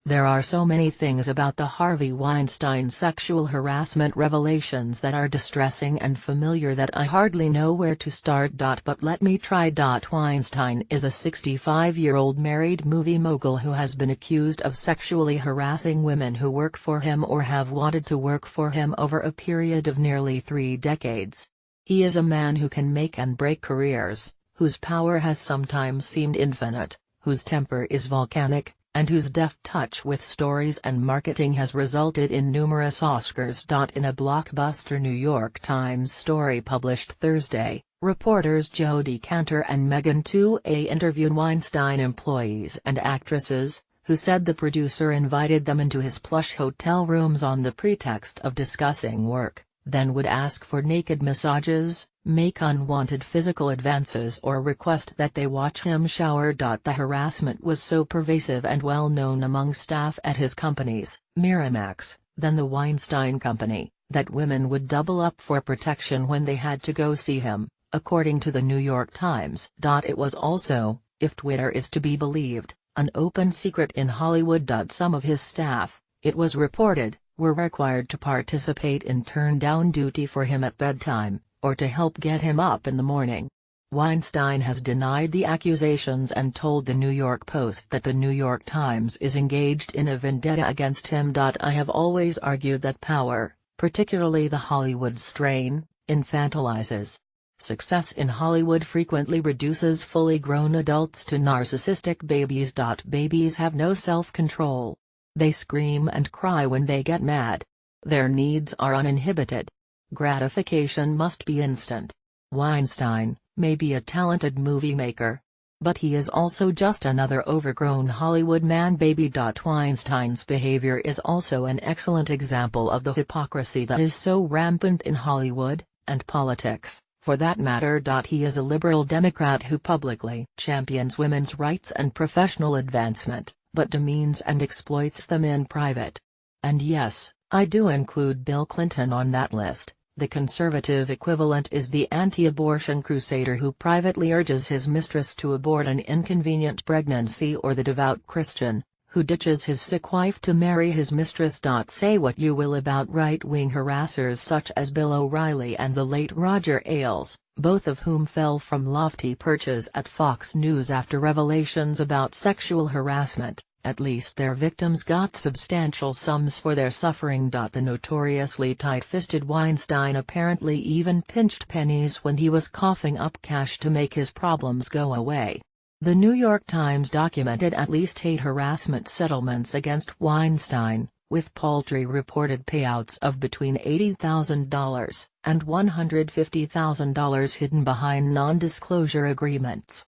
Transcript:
There are so many things about the Harvey Weinstein sexual harassment revelations that are distressing and familiar that I hardly know where to start. But let me try. Weinstein is a 65-year-old married movie mogul who has been accused of sexually harassing women who work for him or have wanted to work for him over a period of nearly 3 decades. He is a man who can make and break careers, whose power has sometimes seemed infinite, whose temper is volcanic, and whose deft touch with stories and marketing has resulted in numerous Oscars. In a blockbuster New York Times story published Thursday, reporters Jodi Kantor and Megan 2A interviewed Weinstein employees and actresses, who said the producer invited them into his plush hotel rooms on the pretext of discussing work, then would ask for naked massages, make unwanted physical advances or request that they watch him shower. The harassment was so pervasive and well known among staff at his companies, Miramax, then the Weinstein Company, that women would double up for protection when they had to go see him, according to the New York Times. It was also, if Twitter is to be believed, an open secret in Hollywood. Some of his staff, it was reported, were required to participate in turn-down duty for him at bedtime, or to help get him up in the morning. Weinstein has denied the accusations and told the New York Post that the New York Times is engaged in a vendetta against him. I have always argued that power, particularly the Hollywood strain, infantilizes. Success in Hollywood frequently reduces fully grown adults to narcissistic babies. Babies have no self-control. They scream and cry when they get mad. Their needs are uninhibited. Gratification must be instant. Weinstein may be a talented movie maker, but he is also just another overgrown Hollywood man-baby. Weinstein's behavior is also an excellent example of the hypocrisy that is so rampant in Hollywood, and politics, for that matter. He is a liberal Democrat who publicly champions women's rights and professional advancement, but demeans and exploits them in private. And yes, I do include Bill Clinton on that list. The conservative equivalent is the anti-abortion crusader who privately urges his mistress to abort an inconvenient pregnancy, or the devout Christian, who ditches his sick wife to marry his mistress. Say what you will about right-wing harassers such as Bill O'Reilly and the late Roger Ailes, both of whom fell from lofty perches at Fox News after revelations about sexual harassment. At least their victims got substantial sums for their suffering. The notoriously tight-fisted Weinstein apparently even pinched pennies when he was coughing up cash to make his problems go away. The New York Times documented at least 8 harassment settlements against Weinstein, with paltry reported payouts of between $80,000 and $150,000 hidden behind non-disclosure agreements.